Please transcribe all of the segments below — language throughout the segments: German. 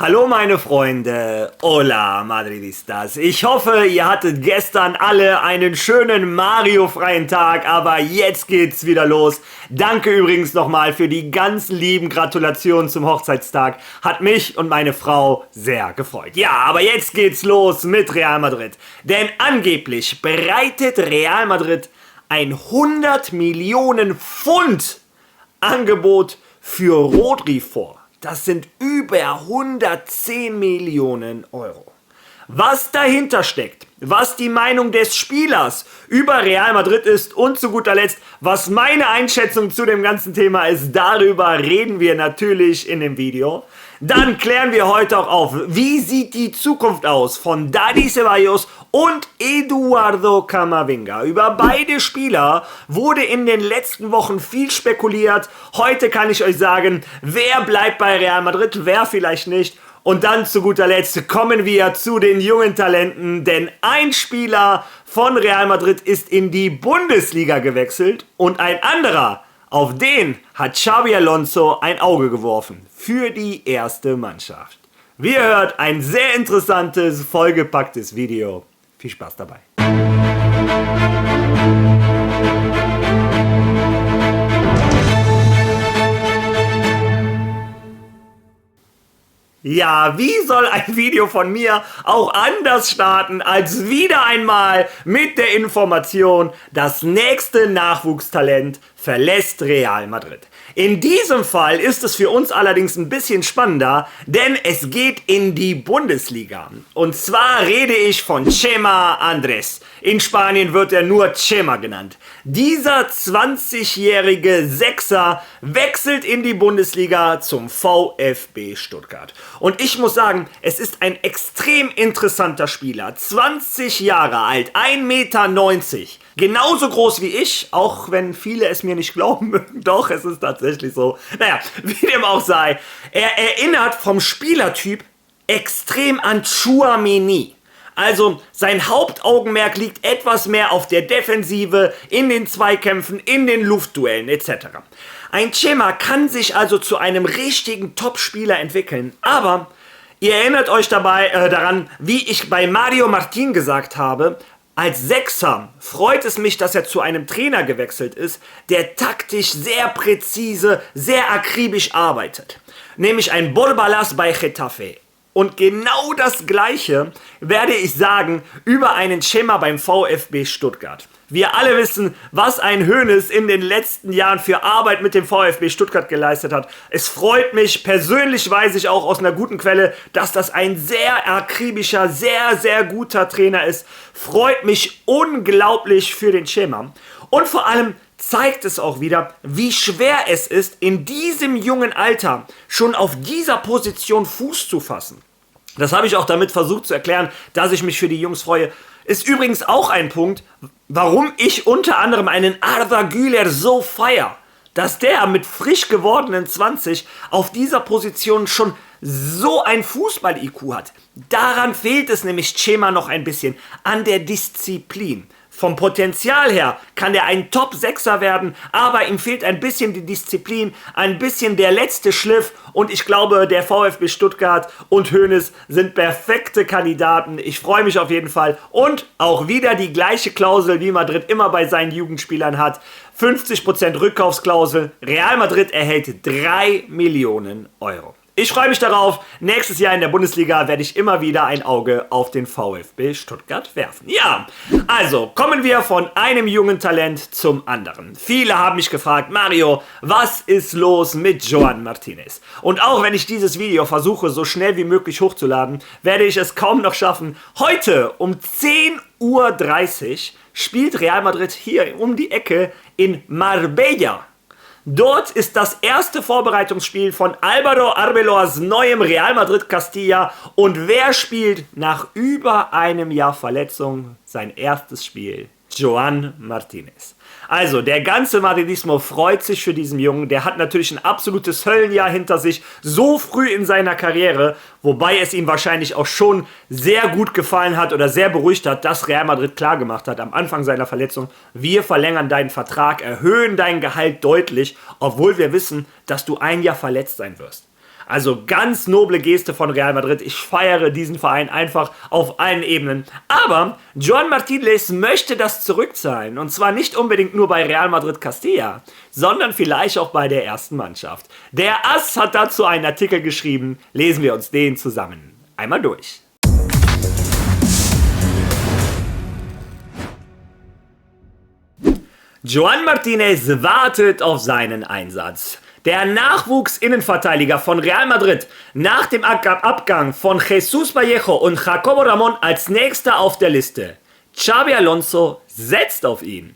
Hallo meine Freunde, hola Madridistas. Ich hoffe, ihr hattet gestern alle einen schönen Mario-freien Tag, aber jetzt geht's wieder los. Danke übrigens nochmal für die ganz lieben Gratulationen zum Hochzeitstag. Hat mich und meine Frau sehr gefreut. Ja, aber jetzt geht's los mit Real Madrid. Denn angeblich bereitet Real Madrid ein 100 Millionen Pfund Angebot für Rodri vor. Das sind über 110 Millionen Euro. Was dahinter steckt, was die Meinung des Spielers über Real Madrid ist und zu guter Letzt, was meine Einschätzung zu dem ganzen Thema ist, darüber reden wir natürlich in dem Video. Dann klären wir heute auch auf, wie sieht die Zukunft aus von Dani Ceballos und Eduardo Camavinga. Über beide Spieler wurde in den letzten Wochen viel spekuliert. Heute kann ich euch sagen, wer bleibt bei Real Madrid, wer vielleicht nicht. Und dann zu guter Letzt kommen wir zu den jungen Talenten, denn ein Spieler von Real Madrid ist in die Bundesliga gewechselt und ein anderer, auf den hat Xabi Alonso ein Auge geworfen für die erste Mannschaft. Wie ihr hört, ein sehr interessantes, vollgepacktes Video. Viel Spaß dabei. Ja, wie soll ein Video von mir auch anders starten als wieder einmal mit der Information, das nächste Nachwuchstalent verlässt Real Madrid. In diesem Fall ist es für uns allerdings ein bisschen spannender, denn es geht in die Bundesliga. Und zwar rede ich von Chema Andrés. In Spanien wird er nur Chema genannt. Dieser 20-jährige Sechser wechselt in die Bundesliga zum VfB Stuttgart. Und ich muss sagen, es ist ein extrem interessanter Spieler. 20 Jahre alt, 1,90 Meter. Genauso groß wie ich, auch wenn viele es mir nicht glauben mögen. Doch, es ist tatsächlich so. Naja, wie dem auch sei. Er erinnert vom Spielertyp extrem an Tchouaméni. Also sein Hauptaugenmerk liegt etwas mehr auf der Defensive, in den Zweikämpfen, in den Luftduellen etc. Ein Chema kann sich also zu einem richtigen Top-Spieler entwickeln, aber ihr erinnert euch dabei daran, wie ich bei Mario Martin gesagt habe, als Sechser freut es mich, dass er zu einem Trainer gewechselt ist, der taktisch sehr präzise, sehr akribisch arbeitet. Nämlich ein Borbalas bei Getafe. Und genau das Gleiche werde ich sagen über einen Chema beim VfB Stuttgart. Wir alle wissen, was ein Hoeneß in den letzten Jahren für Arbeit mit dem VfB Stuttgart geleistet hat. Es freut mich, persönlich weiß ich auch aus einer guten Quelle, dass das ein sehr akribischer, sehr, sehr guter Trainer ist. Freut mich unglaublich für den Chema. Und vor allem zeigt es auch wieder, wie schwer es ist, in diesem jungen Alter schon auf dieser Position Fuß zu fassen. Das habe ich auch damit versucht zu erklären, dass ich mich für die Jungs freue. Ist übrigens auch ein Punkt, warum ich unter anderem einen Arda Güler so feiere. Dass der mit frisch gewordenen 20 auf dieser Position schon so ein Fußball-IQ hat. Daran fehlt es nämlich Chema noch ein bisschen, an der Disziplin. Vom Potenzial her kann er ein Top-Sechser werden, aber ihm fehlt ein bisschen die Disziplin, ein bisschen der letzte Schliff und ich glaube, der VfB Stuttgart und Hoeneß sind perfekte Kandidaten. Ich freue mich auf jeden Fall und auch wieder die gleiche Klausel, wie Madrid immer bei seinen Jugendspielern hat. 50% Rückkaufsklausel. Real Madrid erhält 3 Millionen Euro. Ich freue mich darauf. Nächstes Jahr in der Bundesliga werde ich immer wieder ein Auge auf den VfB Stuttgart werfen. Ja, also kommen wir von einem jungen Talent zum anderen. Viele haben mich gefragt, Mario, was ist los mit Joan Martinez? Und auch wenn ich dieses Video versuche, so schnell wie möglich hochzuladen, werde ich es kaum noch schaffen. Heute um 10:30 Uhr spielt Real Madrid hier um die Ecke in Marbella. Dort ist das erste Vorbereitungsspiel von Álvaro Arbeloas neuem Real Madrid Castilla. Und wer spielt nach über einem Jahr Verletzung sein erstes Spiel? Joan Martinez. Also, der ganze Madridismo freut sich für diesen Jungen. Der hat natürlich ein absolutes Höllenjahr hinter sich, so früh in seiner Karriere, wobei es ihm wahrscheinlich auch schon sehr gut gefallen hat oder sehr beruhigt hat, dass Real Madrid klargemacht hat am Anfang seiner Verletzung, wir verlängern deinen Vertrag, erhöhen dein Gehalt deutlich, obwohl wir wissen, dass du ein Jahr verletzt sein wirst. Also ganz noble Geste von Real Madrid. Ich feiere diesen Verein einfach auf allen Ebenen. Aber Joan Martinez möchte das zurückzahlen. Und zwar nicht unbedingt nur bei Real Madrid Castilla, sondern vielleicht auch bei der ersten Mannschaft. Der Ass hat dazu einen Artikel geschrieben. Lesen wir uns den zusammen einmal durch. Joan Martinez wartet auf seinen Einsatz. Der Nachwuchsinnenverteidiger von Real Madrid nach dem Abgang von Jesús Vallejo und Jacobo Ramón als nächster auf der Liste. Xabi Alonso setzt auf ihn.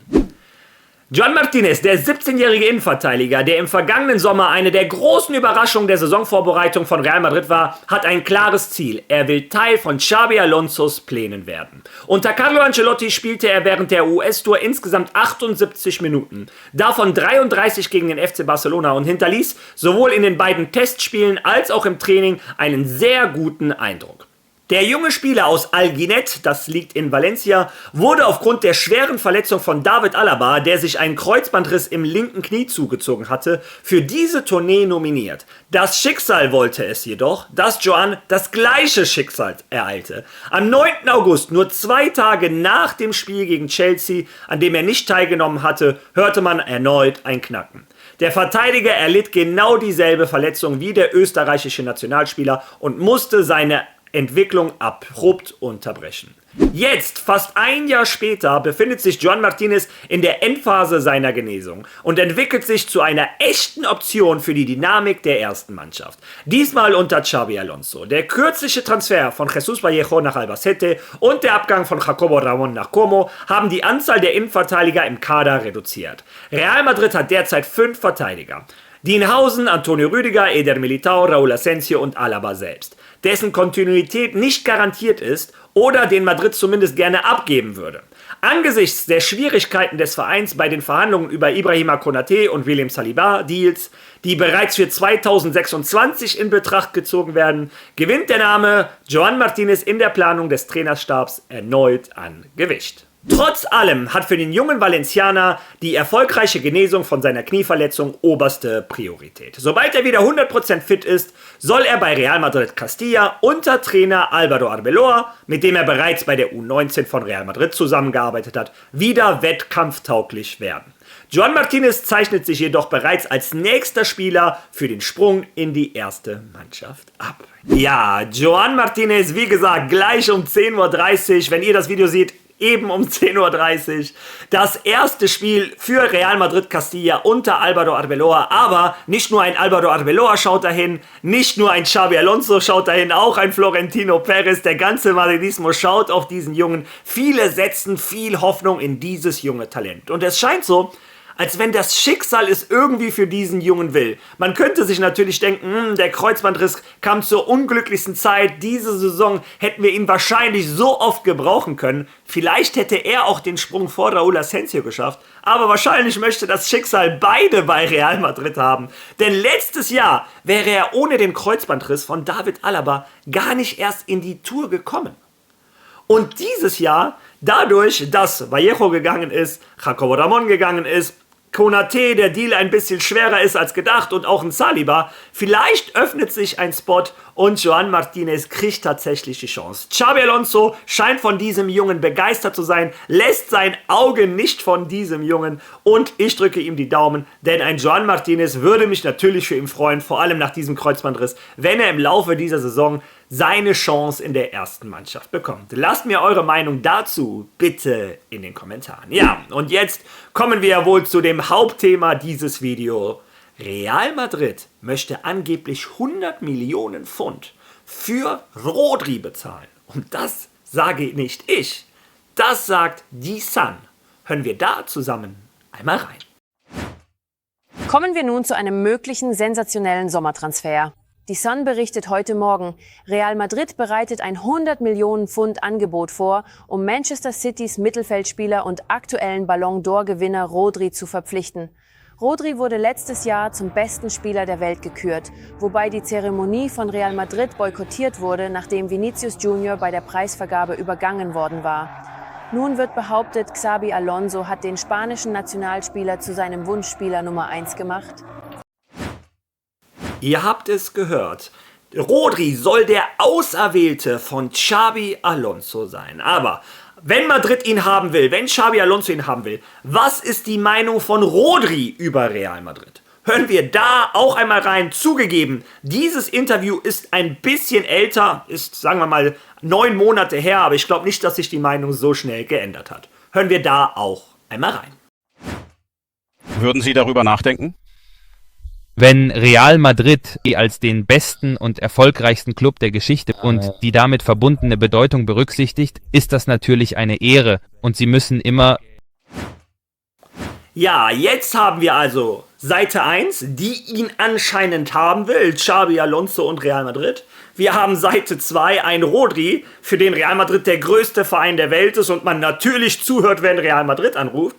Joan Martinez, der 17-jährige Innenverteidiger, der im vergangenen Sommer eine der großen Überraschungen der Saisonvorbereitung von Real Madrid war, hat ein klares Ziel. Er will Teil von Xabi Alonsos Plänen werden. Unter Carlo Ancelotti spielte er während der US-Tour insgesamt 78 Minuten, davon 33 gegen den FC Barcelona und hinterließ sowohl in den beiden Testspielen als auch im Training einen sehr guten Eindruck. Der junge Spieler aus Alginet, das liegt in Valencia, wurde aufgrund der schweren Verletzung von David Alaba, der sich einen Kreuzbandriss im linken Knie zugezogen hatte, für diese Tournee nominiert. Das Schicksal wollte es jedoch, dass Joan das gleiche Schicksal ereilte. Am 9. August, nur 2 Tage nach dem Spiel gegen Chelsea, an dem er nicht teilgenommen hatte, hörte man erneut ein Knacken. Der Verteidiger erlitt genau dieselbe Verletzung wie der österreichische Nationalspieler und musste seine Entwicklung abrupt unterbrechen. Jetzt, fast ein Jahr später, befindet sich Joan Martinez in der Endphase seiner Genesung und entwickelt sich zu einer echten Option für die Dynamik der ersten Mannschaft. Diesmal unter Xabi Alonso. Der kürzliche Transfer von Jesús Vallejo nach Albacete und der Abgang von Jacobo Ramón nach Como haben die Anzahl der Innenverteidiger im Kader reduziert. Real Madrid hat derzeit 5 Verteidiger. Dean Housen, Antonio Rüdiger, Eder Militao, Raúl Asensio und Alaba selbst, dessen Kontinuität nicht garantiert ist oder den Madrid zumindest gerne abgeben würde. Angesichts der Schwierigkeiten des Vereins bei den Verhandlungen über Ibrahima Konaté und William Saliba-Deals, die bereits für 2026 in Betracht gezogen werden, gewinnt der Name Joan Martinez in der Planung des Trainerstabs erneut an Gewicht. Trotz allem hat für den jungen Valencianer die erfolgreiche Genesung von seiner Knieverletzung oberste Priorität. Sobald er wieder 100% fit ist, soll er bei Real Madrid Castilla unter Trainer Álvaro Arbeloa, mit dem er bereits bei der U19 von Real Madrid zusammengearbeitet hat, wieder wettkampftauglich werden. Joan Martinez zeichnet sich jedoch bereits als nächster Spieler für den Sprung in die erste Mannschaft ab. Ja, Joan Martinez, wie gesagt, gleich um 10:30 Uhr, wenn ihr das Video seht, eben um 10:30 Uhr, das erste Spiel für Real Madrid Castilla unter Álvaro Arbeloa, aber nicht nur ein Álvaro Arbeloa schaut dahin, nicht nur ein Xabi Alonso schaut dahin, auch ein Florentino Pérez, der ganze Madridismo schaut auf diesen Jungen. Viele setzen viel Hoffnung in dieses junge Talent und es scheint so, als wenn das Schicksal es irgendwie für diesen Jungen will. Man könnte sich natürlich denken, der Kreuzbandriss kam zur unglücklichsten Zeit, diese Saison hätten wir ihn wahrscheinlich so oft gebrauchen können. Vielleicht hätte er auch den Sprung vor Raúl Asensio geschafft, aber wahrscheinlich möchte das Schicksal beide bei Real Madrid haben. Denn letztes Jahr wäre er ohne den Kreuzbandriss von David Alaba gar nicht erst in die Tour gekommen. Und dieses Jahr, dadurch, dass Vallejo gegangen ist, Jacobo Ramón gegangen ist, Konaté, der Deal ein bisschen schwerer ist als gedacht und auch ein Saliba, vielleicht öffnet sich ein Spot und Joan Martinez kriegt tatsächlich die Chance. Xabi Alonso scheint von diesem Jungen begeistert zu sein, lässt sein Auge nicht von diesem Jungen und ich drücke ihm die Daumen, denn ein Joan Martinez würde mich natürlich für ihn freuen, vor allem nach diesem Kreuzbandriss, wenn er im Laufe dieser Saison seine Chance in der ersten Mannschaft bekommt. Lasst mir eure Meinung dazu bitte in den Kommentaren. Ja, und jetzt kommen wir wohl zu dem Hauptthema dieses Videos. Real Madrid möchte angeblich 100 Millionen Pfund für Rodri bezahlen. Und das sage nicht ich, das sagt die Sun. Hören wir da zusammen einmal rein. Kommen wir nun zu einem möglichen sensationellen Sommertransfer. Die Sun berichtet heute Morgen, Real Madrid bereitet ein 100 Millionen Pfund Angebot vor, um Manchester Citys Mittelfeldspieler und aktuellen Ballon d'Or-Gewinner Rodri zu verpflichten. Rodri wurde letztes Jahr zum besten Spieler der Welt gekürt, wobei die Zeremonie von Real Madrid boykottiert wurde, nachdem Vinicius Junior bei der Preisvergabe übergangen worden war. Nun wird behauptet, Xabi Alonso hat den spanischen Nationalspieler zu seinem Wunschspieler Nummer 1 gemacht. Ihr habt es gehört. Rodri soll der Auserwählte von Xabi Alonso sein. Aber wenn Madrid ihn haben will, wenn Xabi Alonso ihn haben will, was ist die Meinung von Rodri über Real Madrid? Hören wir da auch einmal rein. Zugegeben, dieses Interview ist ein bisschen älter, ist, sagen wir mal, 9 Monate her, aber ich glaube nicht, dass sich die Meinung so schnell geändert hat. Hören wir da auch einmal rein. Würden Sie darüber nachdenken? Wenn Real Madrid als den besten und erfolgreichsten Club der Geschichte und die damit verbundene Bedeutung berücksichtigt, ist das natürlich eine Ehre und sie müssen immer... Ja, jetzt haben wir also Seite 1, die ihn anscheinend haben will, Xabi Alonso und Real Madrid. Wir haben Seite 2, ein Rodri, für den Real Madrid der größte Verein der Welt ist und man natürlich zuhört, wenn Real Madrid anruft.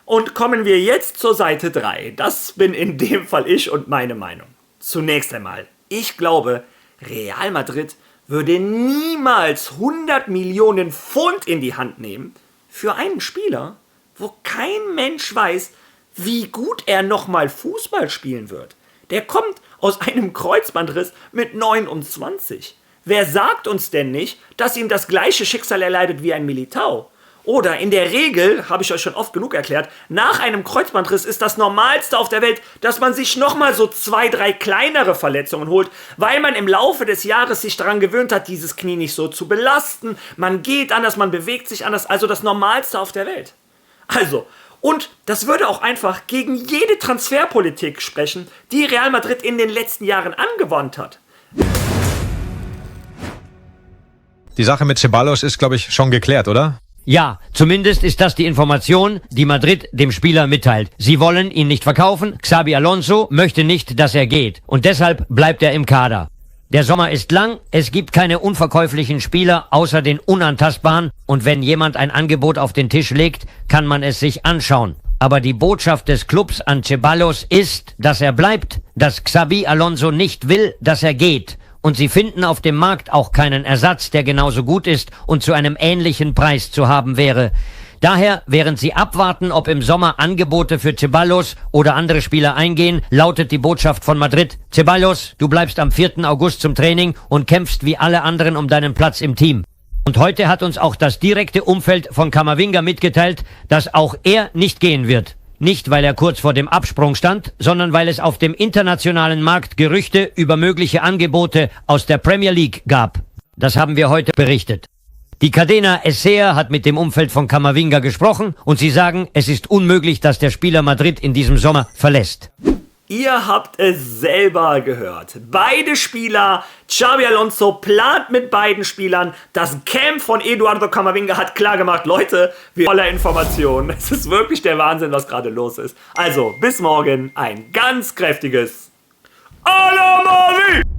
Und kommen wir jetzt zur Seite 3. Das bin in dem Fall ich und meine Meinung. Zunächst einmal, ich glaube, Real Madrid würde niemals 100 Millionen Pfund in die Hand nehmen für einen Spieler, wo kein Mensch weiß, wie gut er nochmal Fußball spielen wird. Der kommt aus einem Kreuzbandriss mit 29. Wer sagt uns denn nicht, dass ihm das gleiche Schicksal erleidet wie ein Militao? Oder in der Regel, habe ich euch schon oft genug erklärt, nach einem Kreuzbandriss ist das Normalste auf der Welt, dass man sich nochmal so 2, 3 kleinere Verletzungen holt, weil man im Laufe des Jahres sich daran gewöhnt hat, dieses Knie nicht so zu belasten. Man geht anders, man bewegt sich anders, also das Normalste auf der Welt. Also, und das würde auch einfach gegen jede Transferpolitik sprechen, die Real Madrid in den letzten Jahren angewandt hat. Die Sache mit Ceballos ist, glaube ich, schon geklärt, oder? Ja, zumindest ist das die Information, die Madrid dem Spieler mitteilt. Sie wollen ihn nicht verkaufen, Xabi Alonso möchte nicht, dass er geht. Und deshalb bleibt er im Kader. Der Sommer ist lang, es gibt keine unverkäuflichen Spieler außer den Unantastbaren. Und wenn jemand ein Angebot auf den Tisch legt, kann man es sich anschauen. Aber die Botschaft des Clubs an Ceballos ist, dass er bleibt, dass Xabi Alonso nicht will, dass er geht. Und sie finden auf dem Markt auch keinen Ersatz, der genauso gut ist und zu einem ähnlichen Preis zu haben wäre. Daher, während sie abwarten, ob im Sommer Angebote für Ceballos oder andere Spieler eingehen, lautet die Botschaft von Madrid: Ceballos, du bleibst am 4. August zum Training und kämpfst wie alle anderen um deinen Platz im Team. Und heute hat uns auch das direkte Umfeld von Camavinga mitgeteilt, dass auch er nicht gehen wird. Nicht, weil er kurz vor dem Absprung stand, sondern weil es auf dem internationalen Markt Gerüchte über mögliche Angebote aus der Premier League gab. Das haben wir heute berichtet. Die Cadena SER hat mit dem Umfeld von Camavinga gesprochen und sie sagen, es ist unmöglich, dass der Spieler Madrid in diesem Sommer verlässt. Ihr habt es selber gehört. Beide Spieler, Xabi Alonso plant mit beiden Spielern. Das Camp von Eduardo Camavinga hat klargemacht, Leute, wir voller Informationen. Es ist wirklich der Wahnsinn, was gerade los ist. Also, bis morgen, ein ganz kräftiges A la Madrid!